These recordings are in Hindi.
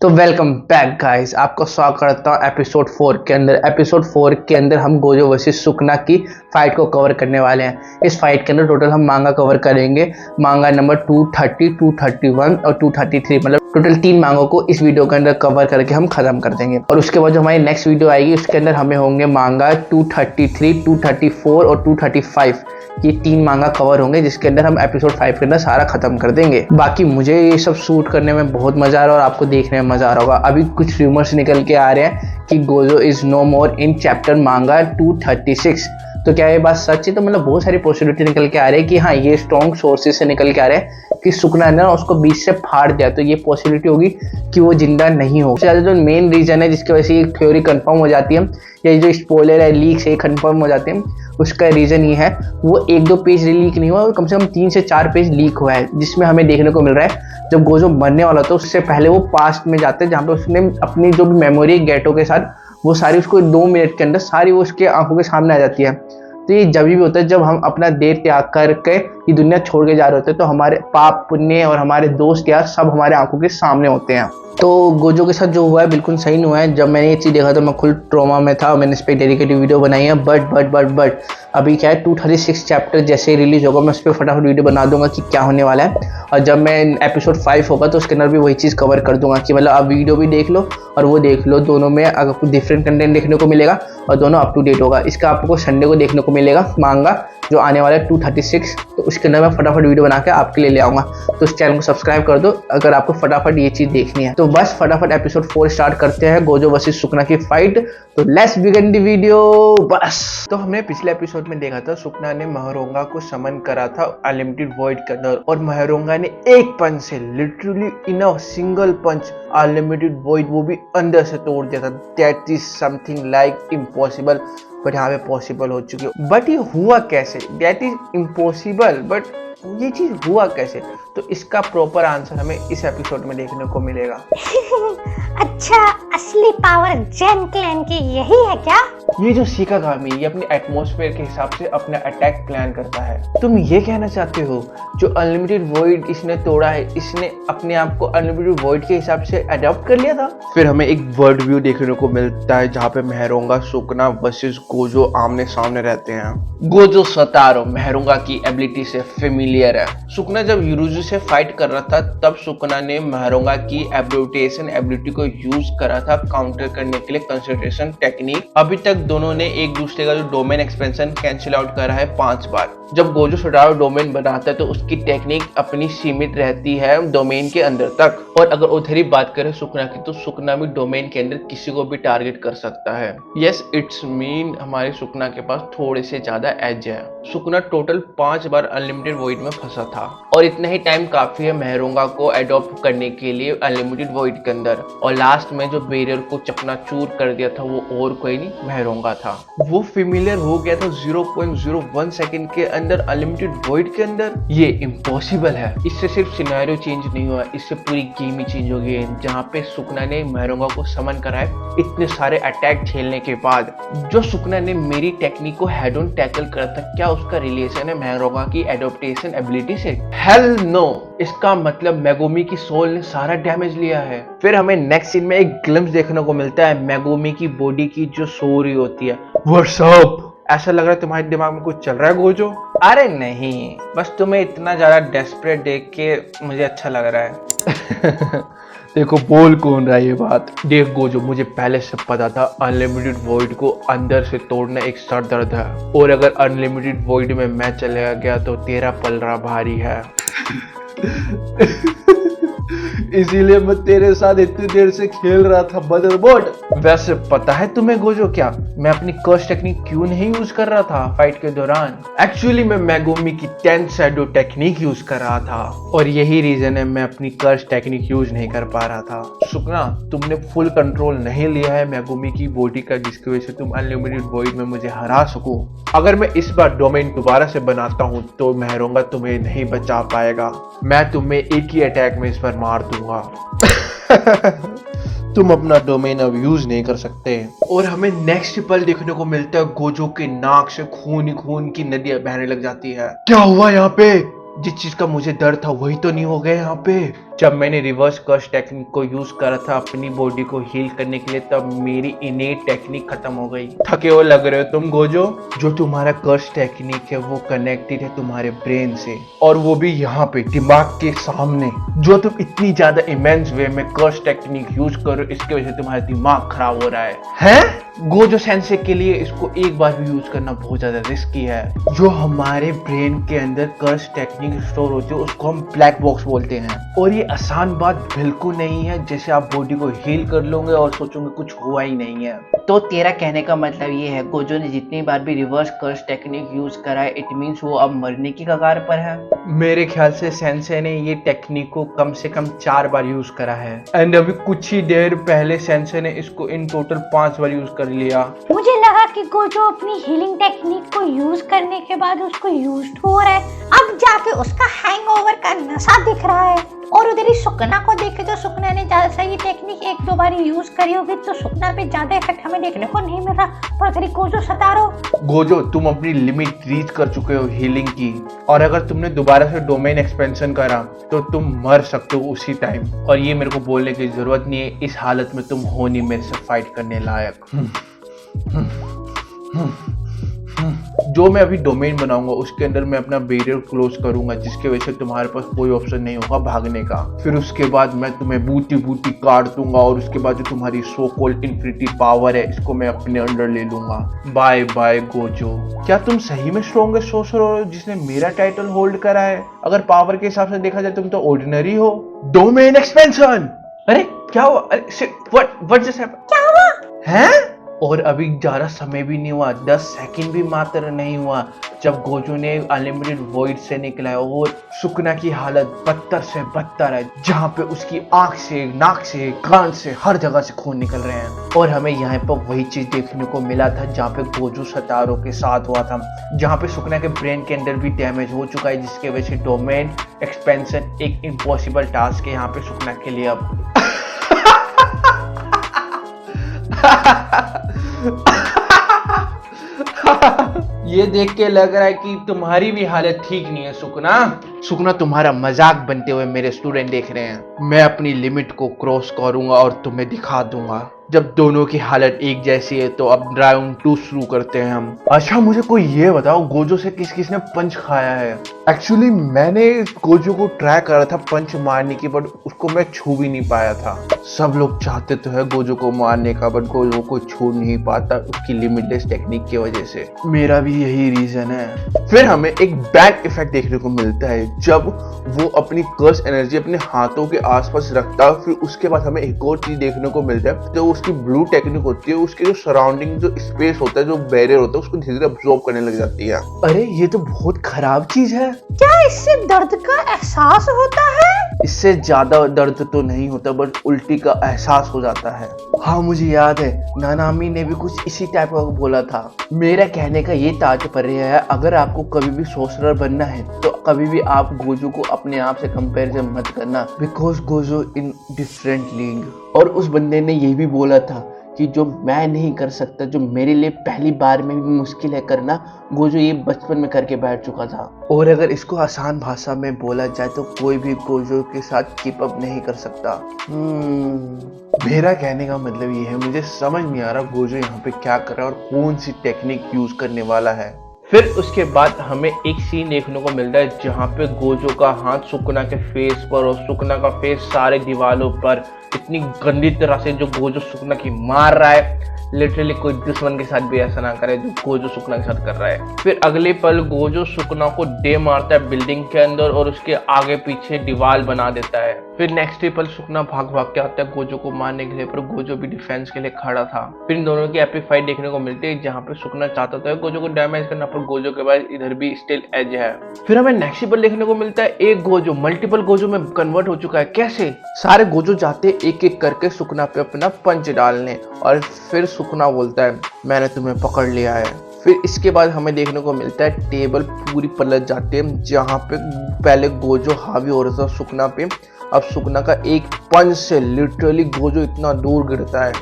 तो वेलकम बैक गाइस, आपका स्वागत करता हूँ एपिसोड 4 के अंदर। एपिसोड 4 के अंदर हम गोजो वर्सेस सुकना की फाइट को कवर करने वाले हैं। इस फाइट के अंदर टोटल हम मांगा कवर करेंगे, मांगा नंबर 230, 231 और 233, मतलब टोटल 3 मांगों को इस वीडियो के अंदर कवर करके हम खत्म कर देंगे। और उसके बाद जो हमारी नेक्स्ट वीडियो आएगी उसके अंदर हमें होंगे मांगा 233, 234 और 235। ये 3 मांगा कवर होंगे जिसके अंदर हम एपिसोड 5 के अंदर सारा खत्म कर देंगे। बाकी मुझे ये सब शूट करने में बहुत मजा आ रहा है और आपको देखने में मजा आ रहा होगा। अभी कुछ रूमर्स निकल के आ रहे हैं कि Gojo is no more in chapter manga 236। तो क्या ये बात सच है? तो मतलब बहुत सारी पॉसिबिलिटी निकल के आ रही है कि हाँ, ये स्ट्रॉन्ग सोर्सेज से निकल के आ रहे हैं कि सुकना ने उसको बीच से फाड़ दिया, तो ये पॉसिबिलिटी होगी कि वो जिंदा नहीं हो। सबसे ज्यादा जो मेन रीजन है जिसकी वजह से ये थ्योरी कंफर्म हो जाती है, या जो स्पॉइलर है लीक से कंफर्म हो जाते हैं, उसका रीजन ये है वो 1-2 पेज लीक नहीं हुआ, कम से कम 3 से 4 पेज लीक हुआ है, जिसमें हमें देखने को मिल रहा है जब गोजो मरने वाला था उससे पहले वो पास्ट में जाते हैं, जहाँ पे उसने अपनी जो भी मेमोरी गेटो के साथ वो सारी उसको 2 मिनट के अंदर सारी वो उसके आंखों के सामने आ जाती है। तो ये जब भी होता है जब हम अपना देह त्याग करके ये दुनिया छोड़ के जा रहे होते हैं, तो हमारे पाप पुण्य और हमारे दोस्त यार सब हमारे आंखों के सामने होते हैं। तो गोजो के साथ जो हुआ है बिल्कुल सही नहीं हुआ है। जब मैंने ये चीज़ देखा तो मैं खुद ट्रॉमा में था, मैंने इस पर डेडिकेटिव वीडियो बनाई है। बट अभी क्या है, 236 चैप्टर जैसे रिलीज होगा मैं उस पर फटाफट वीडियो बना दूंगा कि क्या होने वाला है। और जब मैं एपिसोड 5 होगा तो उसके अंदर भी वही चीज़ कवर कर दूंगा कि मतलब आप वीडियो भी देख लो और वो देख लो, दोनों में अगर कुछ डिफरेंट कंटेंट देखने को मिलेगा और दोनों अप टू डेट होगा। इसका आपको संडे को देखने को मिलेगा मांगा जो आने वाला है 236, तो उसके अंदर मैं फटाफट वीडियो बना के आपके लिए ले आऊँगा। तो इस चैनल को सब्सक्राइब कर दो अगर आपको फटाफट ये चीज़ देखनी है। तो बस फटाफट एपिसोड 4 स्टार्ट करते हैं, गोजो वर्सेस सुकना की फाइट। तो लेट्स बिगिन द वीडियो। बस तो हमने पिछले एपिसोड में देखा था सुकना ने महरोंगा को समन करा था अनलिमिटेड वॉइड के अंदर, और महरोंगा ने एक पंच से literally in a single punch unlimited void वो भी अंदर से तोड़ दिया था। That is something like impossible, but यहाँ पे पॉसिबल हो चुकी है। बट ये हुआ कैसे? दैट इज इम्पॉसिबल, बट ये चीज हुआ कैसे? तो इसका प्रॉपर आंसर हमें इस एपिसोड में देखने को मिलेगा। अच्छा, असली पावर जेन क्लैन की यही है क्या? ये जो शिकागामी ये अपने एटमॉस्फेयर के हिसाब से अपना अटैक प्लान करता है। तुम ये कहना चाहते हो जो अनलिमिटेड वॉइड इसने तोड़ा है, इसने अपने आप को अनलिमिटेड वॉइड के हिसाब से अडॉप्ट कर लिया था? फिर हमें एक वर्ल्ड व्यू देखने को मिलता है जहाँ पे महरोंगा सुकना वर्सेस गोजो आमने सामने रहते हैं। गोजो सतारो महरोंगा की एबिलिटी से फेमिलियर है। सुकना जब यूरुजू से फाइट कर रहा था तब सुकना ने महरोंगा की एब्रोटेशन एबिलिटी को यूज करा था काउंटर करने के लिए कंसंट्रेशन टेक्निक। अभी तक दोनों ने एक दूसरे का जो डोमेन एक्सपेंशन कैंसिल आउट करा है 5 बार। जब गोजो सटारो डोमेन बनाता है तो उसकी टेक्निक अपनी सीमित रहती है डोमेन के अंदर तक, और अगर उधर ही बात करें सुकना की तो सुकना भी डोमेन के अंदर किसी को भी टारगेट कर सकता है। यस, इट्स मीन हमारे सुकना के पास थोड़े से ज्यादा एज है। सुकना टोटल 5 बार अनलिमिटेड वॉइड में फंसा था, और इतना ही टाइम काफी है महरोंगा को अडॉप्ट करने के लिए अनलिमिटेड वॉइड के अंदर। और लास्ट में जो बैरियर को चकनाचूर कर दिया था वो और कोई नहीं महरोंगा था। वो फेमिलियर हो गया था 0.01 सेकंड के अंदर अनलिमिटेड वॉइड के अंदर। ये इम्पॉसिबल है। इससे सिर्फ सिनेरियो चेंज नहीं हुआ, इससे पूरी गेम ही चेंज हो गई, जहाँ पे सुकना ने महरोंगा को समन करा है इतने सारे अटैक झेलने के बाद। जो सुकना ने मेरी टेक्निक को हेड ऑन टैकल करा था, क्या उसका रिलेशन है महरोंगा की एडॉप्टेशन एबिलिटी से? Hell no. इसका मतलब मेगुमी की सोल ने सारा डैमेज लिया है। फिर हमें नेक्स्ट सीन में एक ग्लिम्स देखने को मिलता है मेगुमी की बॉडी की जो सो रही होती है। What's up? ऐसा लग रहा है तुम्हारे दिमाग में कुछ चल रहा है गोजो? अरे नहीं, बस तुम्हें इतना ज्यादा डेस्परेट देख के मुझे अच्छा लग रहा है। देखो बोल कौन रहा है ये बात? देख गोजो, मुझे पहले से पता था अनलिमिटेड वॉइड को अंदर से तोड़ना एक सर दर्द है, और अगर अनलिमिटेड वॉइड में मैं चला गया तो तेरा पलड़ा भारी है। इसीलिए मैं तेरे साथ इतनी देर से खेल रहा था मदरबोर्ड। वैसे पता है तुम्हें गोजो क्या मैं अपनी कर्स टेक्निक क्यों नहीं यूज कर रहा था फाइट के दौरान? एक्चुअली मैं मेगुमी की 10 शैडो टेक्निक यूज कर रहा था, और यही रीजन है मैं अपनी कर्स टेक्निक यूज नहीं कर पा रहा था। सुकना, तुमने फुल कंट्रोल नहीं लिया है मेगुमी की बॉडी का, जिसकी वजह से तुम अनलिमिटेड वॉइड में मुझे हरा सको। अगर मैं इस बार डोमेन दोबारा से बनाता हूँ तो महरोंगा तुम्हें नहीं बचा पाएगा। मैं तुम्हें एक ही अटैक में इस बार मार दूंगा। तुम अपना डोमेन अब यूज नहीं कर सकते। और हमें नेक्स्ट पल देखने को मिलता है गोजो के नाक से खून ही खून की नदियां बहने लग जाती है। क्या हुआ यहाँ पे? जिस चीज का मुझे डर था वही तो नहीं हो गया यहाँ पे। जब मैंने रिवर्स कर्स टेक्निक को यूज करा था अपनी बॉडी को हील करने के लिए, तब मेरी इनेट टेक्निक खत्म हो गई। थके हुए लग रहे हो तुम गोजो? जो तुम्हारा कर्स टेक्निक है वो कनेक्टेड है तुम्हारे ब्रेन से, और वो भी यहाँ पे दिमाग के सामने। जो तुम इतनी ज्यादा इमेंस वे में कर्स टेक्निक यूज करो, इसकी वजह से तुम्हारा दिमाग खराब हो रहा है? गोजो सेंसे के लिए इसको एक बार भी यूज करना बहुत ज्यादा रिस्की है। जो हमारे ब्रेन के अंदर कर्स टेक्निक स्टोर होती है उसको हम ब्लैक बॉक्स बोलते हैं, और ये आसान बात बिल्कुल नहीं है जैसे आप बॉडी को हील कर लोगे और सोचोगे कुछ हुआ ही नहीं है। तो तेरा कहने का मतलब ये है गोजो ने जितनी बार भी रिवर्स कर्स टेक्निक यूज करा है, इट मींस वो अब मरने की कगार पर है? मेरे ख्याल से सेंसे ने ये टेक्निक को कम से कम 4 बार यूज करा है, एंड अभी कुछ ही देर पहले सेंसे ने इसको इन टोटल 5 बार यूज कर लिया। मुझे लगा कि गोजो अपनी हीलिंग टेक्निक को यूज करने के बाद उसको यूज्ड हो रहा है, अब जाके उसका हैंगओवर का नशा दिख रहा है। और उधर ही सुकना को देखे तो सुकना ने ज्यादा सही टेक्निक 1-2 बार यूज करी होगी, तो सुकना पे ज्यादा इफेक्ट हमें देखने को नहीं मिल रहा, पर अगर गोजो सता रहो। गोजो तुम अपनी लिमिट रीच कर चुके हो हीलिंग की, और अगर तुमने दोबारा से डोमेन एक्सपेंशन करा तो तुम मर सकते हो उसी टाइम, और ये मेरे को बोलने की जरूरत नहीं है। इस हालत में तुम हो नहीं मेरे से फाइट करने लायक। जो मैं अभी डोमेन बनाऊंगा उसके अंदर मैं अपना बैरियर क्लोज करूंगा, जिसकी वजह से तुम्हारे पास कोई ऑप्शन नहीं होगा भागने का। फिर उसके बाद मैं तुम्हें बूटी बूटी काट दूंगा, और उसके बाद जो तुम्हारी सो कॉल्ड इन्फिनिटी पावर है इसको मैं अपने अंडर ले लूंगा। Bye bye Gojo. क्या तुम सही में स्ट्रॉन्गेस्ट सोर्सर हो जिसने मेरा टाइटल होल्ड करा है? अगर पावर के हिसाब से देखा जाए तुम तो ऑर्डिनरी हो। Domain expansion! अरे क्या हुआ? What just happened? क्या हुआ? हैं? और अभी ज्यादा समय भी नहीं हुआ, 10 सेकंड भी मात्र नहीं हुआ जब गोजो ने अनलिमिटेड वॉइड से निकला है, और सुकना की हालत बदतर से बदतर है, जहाँ पे उसकी आंख से, नाक से, कान से, हर जगह से खून निकल रहे हैं। और हमें यहाँ पर वही चीज देखने को मिला था जहाँ पे गोजो सतारो के साथ हुआ था, जहाँ पे सुकना के ब्रेन के अंदर भी डैमेज हो चुका है, जिसकी वजह से डोमेन एक्सपेंशन एक इम्पॉसिबल टास्क है यहाँ पे सुकना के लिए अब। ये देख के लग रहा है कि तुम्हारी भी हालत ठीक नहीं है सुकना। सुकना तुम्हारा मजाक बनते हुए मेरे स्टूडेंट देख रहे हैं। मैं अपनी लिमिट को क्रॉस करूंगा और तुम्हें दिखा दूंगा। जब दोनों की हालत एक जैसी है तो अब राउंड 2 शुरू करते हैं हम। अच्छा मुझे कोई ये बताओ, गोजो से किस किसने पंच खाया है? एक्चुअली मैंने गोजो को ट्राई करा था पंच मारने की, बट उसको मैं छू भी नहीं पाया था। सब लोग चाहते तो है गोजो को मारने का, बट गोजो को छू नहीं पाता उसकी लिमिटलेस टेक्निक की वजह से। मेरा भी यही रीजन है। फिर हमें एक बैक इफेक्ट देखने को मिलता है जब वो अपनी कर्स एनर्जी अपने हाथों के आसपास रखता है। फिर उसके बाद हमें एक और चीज देखने को मिलता है, जो उसकी ब्लू टेक्निक होती है, उसके जो सराउंडिंग जो स्पेस होता है, जो बैरियर होता है, उसको धीरे धीरे अब्सॉर्ब करने लग जाती है। अरे ये तो बहुत खराब चीज है। क्या इससे दर्द का एहसास होता है? इससे ज्यादा दर्द तो नहीं होता, बट उल्टी का एहसास हो जाता है। हाँ मुझे याद है, नानामी ने भी कुछ इसी टाइप का बोला था। मेरा कहने का ये तात्पर्य है, अगर आपको कभी भी सोर्सरर बनना है तो कभी भी आप गोजो को अपने आप से कंपैरिजन मत करना, because Gojo in different league. और उस बंदे ने ये भी बोला था कि जो मैं नहीं कर सकता, जो मेरे लिए पहली बार में भी मुश्किल है करना, गोजो ये बचपन में करके बैठ चुका था। और अगर इसको आसान भाषा में बोला जाए तो कोई भी गोजो के साथ कीप अप नहीं कर सकता। मेरा कहने का मतलब ये है, मुझे समझ नहीं आ रहा गोजो यहाँ पे क्या कर रहा है और कौन सी टेक्निक यूज करने वाला है। फिर उसके बाद हमें एक सीन देखने को मिलता है जहाँ पे गोजो का हाथ सुकना के फेस पर, और सुकना का फेस सारे दीवारों पर इतनी गंदी तरह से जो गोजो सुकना की मार रहा है। लिटरली कोई दुश्मन के साथ भी ऐसा ना करे जो गोजो सुकना के साथ कर रहा है। फिर अगले पल गोजो सुकना को डे मारता है बिल्डिंग के अंदर, और उसके आगे पीछे दीवार बना देता है। फिर नेक्स्ट पल सुकना भाग भाग के आता है गोजो को मारने के लिए, पर गोजो भी डिफेंस के लिए खड़ा था। फिर इन दोनों की एपिक फाइट देखने को मिलती है जहाँ पे सुकना चाहता था गोजो को डैमेज करना, पर गोजो के पास इधर भी स्टिल एज है। फिर हमें नेक्स्ट पल देखने को मिलता है एक गोजो मल्टीपल गोजो में कन्वर्ट हो चुका है। कैसे? सारे गोजो जाते एक एक करके सुकना पे अपना पंच डालने, और फिर सुकना बोलता है मैंने तुम्हें पकड़ लिया है। फिर इसके बाद हमें देखने को मिलता है टेबल पूरी पलट जाती है, जहाँ पे पहले गोजो हावी हो रहा था सुकना पे, अब सुकना का एक पंच से लिटरली गोजो इतना दूर गिरता है।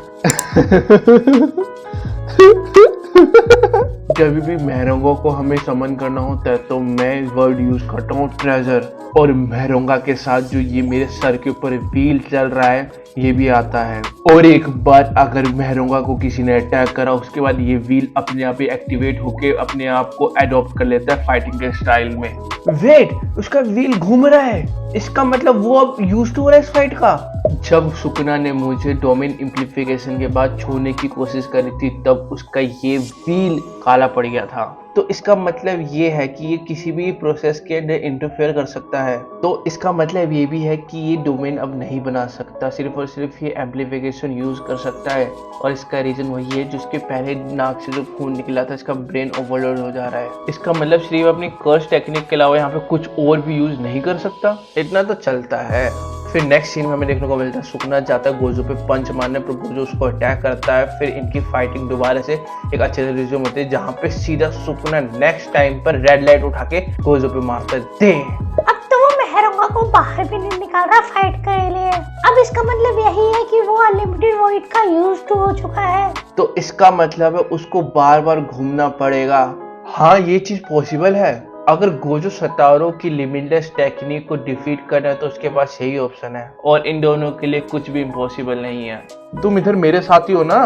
जब भी मेहरंगा को हमें समन करना होता है तो मैं वर्ड यूज करता हूँ ट्रेजर, और मेहरंगा के साथ जो ये मेरे सर के ऊपर व्हील चल रहा है ये भी आता है। और एक बार अगर मेहरंगा को किसी ने अटैक करा उसके बाद ये व्हील अपने आप ही एक्टिवेट होके अपने आप को एडॉप्ट कर लेता है फाइटिंग के स्टाइल में। वेट, उसका व्हील घूम रहा है, इसका मतलब वो अब यूज टू हो रहा है इस फाइट का। जब सुकना ने मुझे डोमेन इम्प्लीफिकेशन के बाद छूने की कोशिश करी थी तब उसका ये व्हील काला पड़ गया था। तो इसका मतलब ये है कि ये किसी भी प्रोसेस के अंदर इंटरफेयर कर सकता है। तो इसका मतलब ये भी है कि ये डोमेन अब नहीं बना सकता, सिर्फ और सिर्फ ये एम्प्लीफिकेशन यूज कर सकता है। और इसका रीजन वही है जिसके पहले नाक से जो खून निकला था, इसका ब्रेन ओवरलोड हो जा रहा है। इसका मतलब सिर्फ अपनी कर्स टेक्निक के अलावा यहाँ पे कुछ और भी यूज नहीं कर सकता, इतना तो चलता है। फिर नेक्स्ट सीन में हमें देखने को मिलता है सुकना जाता है गोजो पे पंच मारने पर, गोजो उसको अटैक करता है। फिर इनकी फाइटिंग दोबारा से एक अच्छे से रिज्यूम होती है जहाँ पे सीधा सुकना नेक्स्ट टाइम पर रेड लाइट उठा के गोजो पे मारता है। दे अब तो वो मेहरंगा को बाहर भी नहीं निकाल रहा फाइट के लिए। अब इसका मतलब यही है कि वो अनलिमिटेड वॉइड का यूज टू हो चुका है। तो इसका मतलब है उसको बार बार घूमना पड़ेगा। हाँ, ये चीज पॉसिबल है। अगर गोजो सतारो की लिमिटलेस टेक्निक को डिफीट करना है तो उसके पास यही ऑप्शन है, और इन दोनों के लिए कुछ भी इम्पॉसिबल नहीं है। तुम इधर मेरे साथ ही हो ना?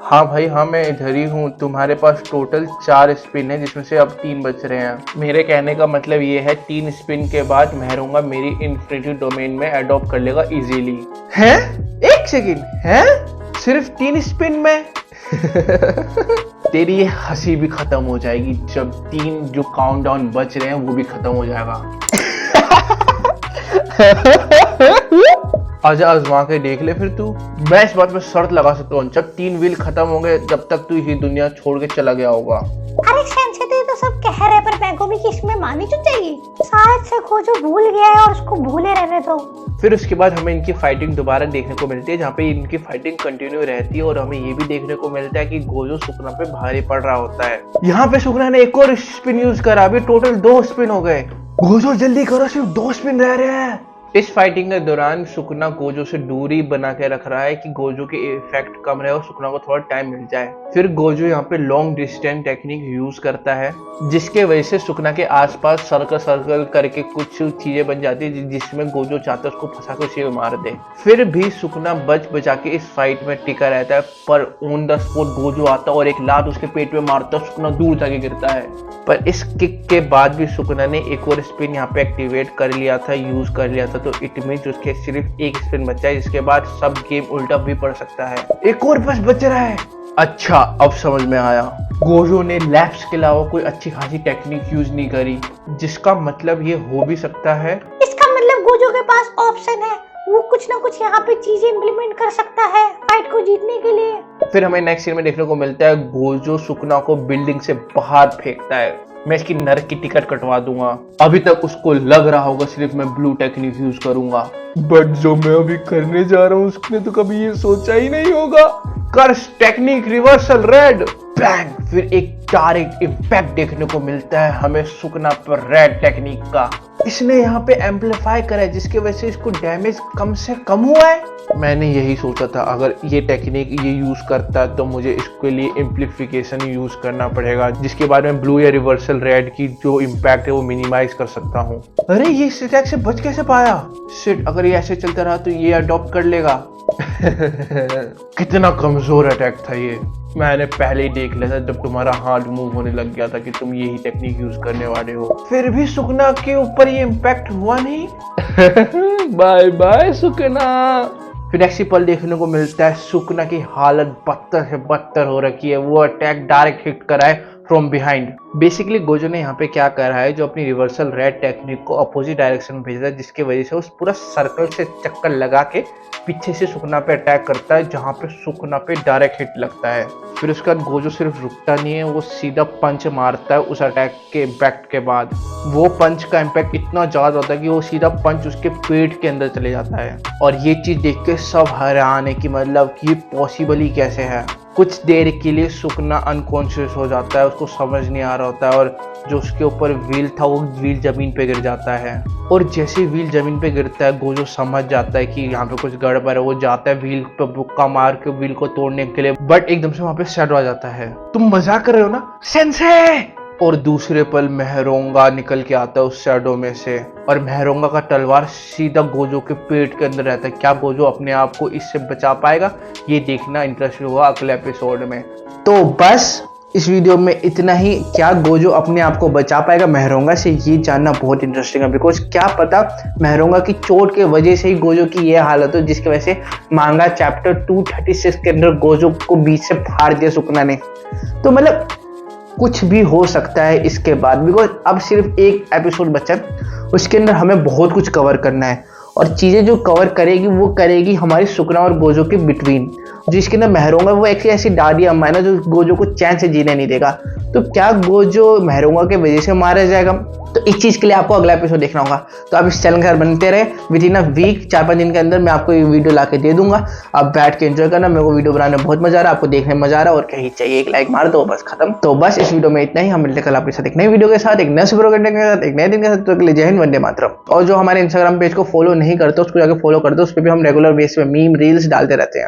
हाँ भाई हाँ, मैं इधर ही हूँ। तुम्हारे पास टोटल 4 स्पिन है जिसमें से अब 3 बच रहे हैं। मेरे कहने का मतलब ये है 3 स्पिन के बाद मेहरंगा मेरी इन्फिनिटी डोमेन में अडॉप्ट कर लेगा इजीली। हैं? 1 सेकंड, हैं? सिर्फ 3 स्पिन में? तेरी ये हंसी भी खत्म हो जाएगी जब 3 जो काउंटडाउन बच रहे हैं वो भी खत्म हो जाएगा। आजा आजमा के देख ले फिर तू। मैं इस बात में शर्त लगा सकता हूँ, जब 3 व्हील खत्म होंगे जब तक तू इसी दुनिया छोड़ के चला गया होगा। अरे सेंसे तो सब कह रहे पर मैं को भी कि इसमें मानी चुन चाहिए। शायद से गोजो भूल गया है और उसको भूले रहने दो। फिर उसके बाद हमें इनकी फाइटिंग दोबारा देखने को मिलती है जहाँ पे इनकी फाइटिंग कंटिन्यू रहती है, और हमें ये भी देखने को मिलता है कि गोजो सुकना पे भारी पड़ रहा होता है। यहाँ पे सुकना ने एक और स्पिन यूज करा, अभी टोटल 2 स्पिन हो गए। गोजो जल्दी करो, सिर्फ 2 स्पिन रह रहे हैं। इस फाइटिंग के दौरान सुकना गोजो से दूरी बना के रख रहा है कि गोजो के इफेक्ट कम रहे और सुकना को थोड़ा टाइम मिल जाए। फिर गोजो यहाँ पे लॉन्ग डिस्टेंस टेक्निक यूज करता है जिसके वजह से सुकना के आसपास सर्कल करके कुछ चीजें बन जाती है जिसमें गोजो चाहता है उसको फंसा के उसे मार दे। फिर भी सुकना बचा के इस फाइट में टिका रहता है, पर ऑन द स्पॉट गोजो आता है और एक लात उसके पेट में मारता है, सुकना दूर जाके गिरता है। पर इस किक के बाद भी सुकना ने एक और स्पिन यहाँ पे एक्टिवेट कर लिया था, यूज कर लिया था, तो इट मींस उसके सिर्फ 1 स्पिन बचा है जिसके बाद सब गेम उल्टा भी पड़ सकता है। एक और बस बच रहा है। अच्छा, अब समझ में आया, गोजो ने लैप्स के अलावा कोई अच्छी खासी टेक्निक यूज नहीं करी, जिसका मतलब ये हो भी सकता है। इसका मतलब गोजो के पास ऑप्शन है, वो कुछ ना कुछ यहाँ पे चीजें इम्प्लीमेंट कर सकता है फाइट को जीतने के लिए। फिर हमें नेक्स्ट सीन में देखने को मिलता है गोजो सुकना को बिल्डिंग से बाहर फेंकता है। मैं इसकी नरक की टिकट कटवा दूंगा। अभी तक उसको लग रहा होगा सिर्फ मैं ब्लू टेक्निक यूज करूंगा, बट जो मैं अभी करने जा रहा हूँ उसने तो कभी ये सोचा ही नहीं होगा। Curse technique reversal red bang. फिर एक डायरेक्ट इम्पैक्ट देखने को मिलता है हमें सुकना पर रेड टेक्निक का। इसने यहाँ पे एम्पलीफाई करा है जिसकी वजह से इसको डैमेज कम से कम हुआ है। मैंने यही सोचा था अगर ये टेक्निक ये यूज करता है तो मुझे इसके लिए एम्पलीफिकेशन यूज करना पड़ेगा, जिसके बाद में ब्लू या रिवर्सल रेड की जो इम्पैक्ट है वो मिनिमाइज कर सकता हूँ। अरे ये इस अटैक से बच कैसे पाया? शिट, अगर ये ऐसे चलता रहा तो ये अडॉप्ट कर लेगा। कितना कमजोर अटैक था ये। मैंने पहले ही देख लिया था जब तुम्हारा हाथ मूव होने लग गया था कि तुम यही टेक्निक यूज करने वाले हो। फिर भी सुकना के ऊपर ये इम्पैक्ट हुआ नहीं। बाय बाय सुकना। फिर नेक्स्ट पल देखने को मिलता है सुकना की हालत बदतर से बदतर हो रखी है। वो अटैक डायरेक्ट हिट करा है फ्रॉम बिहाइंड। बेसिकली गोजो ने यहाँ पे क्या करा है, जो अपनी रिवर्सल रेड टेक्निक को अपोजिट डायरेक्शन में भेजा है, जिसकी वजह से उस पूरा सर्कल से चक्कर लगा के पीछे से सुकना पे अटैक करता है जहाँ पे सुकना पे डायरेक्ट हिट लगता है। फिर उसके बाद गोजो सिर्फ रुकता नहीं है, वो सीधा पंच मारता है उस अटैक के इम्पैक्ट के बाद। वो पंच का इम्पैक्ट इतना ज्यादा होता है कि वो सीधा पंच उसके पेट के अंदर चले जाता है। और ये चीज देख के सब हैरान है कि मतलब ये पॉसिबल ही कैसे है। कुछ देर के लिए सुकना अनकॉन्शियस हो जाता है, उसको समझ नहीं आ रहा होता है और जो उसके ऊपर व्हील था वो व्हील जमीन पे गिर जाता है। और जैसे व्हील जमीन पे गिरता है गोजो समझ जाता है कि यहाँ पे कुछ गड़बड़ है। वो जाता है व्हील पे बुक्का मार के व्हील को तोड़ने के लिए, बट एकदम से वहां पे शैडो आ जाता है। तुम मजाक कर रहे हो ना सेंसे? और दूसरे पल मेहरोंगा निकल के आता है उस शैडो में से और मेहरोंगा का तलवार सीधा गोजो के पेट के अंदर रहता है। क्या गोजो अपने आप को इससे बचा पाएगा? ये देखना इंटरेस्टिंग होगा अगले एपिसोड में। तो बस इस वीडियो में इतना ही। क्या गोजो अपने आप को बचा पाएगा मेहरोंगा से, ये जानना बहुत इंटरेस्टिंग है। बिकॉज क्या पता मेहरोंगा की चोट के वजह से ही गोजो की ये हालत हो, जिसकी वजह से मांगा चैप्टर 236 के अंदर गोजो को बीच से फाड़ दिया सुकना ने। तो मतलब कुछ भी हो सकता है इसके बाद, बिकॉज अब सिर्फ एक एपिसोड बचा है, उसके अंदर हमें बहुत कुछ कवर करना है और चीज़ें जो कवर करेगी वो करेगी हमारी सुकना और गोजो के बिटवीन। जिसके अंदर मेहरोंगा वो एक ऐसी दादी अम्मा है ना जो गोजो को चैन से जीने नहीं देगा। तो क्या गोजो मेहरोंगा के वजह से मारा जाएगा? तो इस चीज़ के लिए आपको अगला एपिसोड देखना होगा। तो आप इस चैनल के साथ बनते रहे। विद इन अ वीक 4-5 दिन के अंदर मैं आपको ये वीडियो ला के दे दूंगा। आप बैठ के एंजॉय करना। मेरे को वीडियो बनाने में बहुत मजा आ रहा है, आपको देखने में मजा आ रहा है और कहीं चाहिए एक लाइक मार दो, बस खत्म। तो बस इस वीडियो में इतना ही। हम मिलते कल आपके साथ एक नई वीडियो के साथ, एक नए सुपर कंटेंट के साथ, एक नए दिन के साथ। तो के लिए जय हिंद, वंदे मातरम। और जो हमारे इंस्टाग्राम पेज को फॉलो नहीं करते उसको जाकर फॉलो कर दो, उस पर भी हम रेगुलर बेस पे मीम रील्स डालते रहते हैं।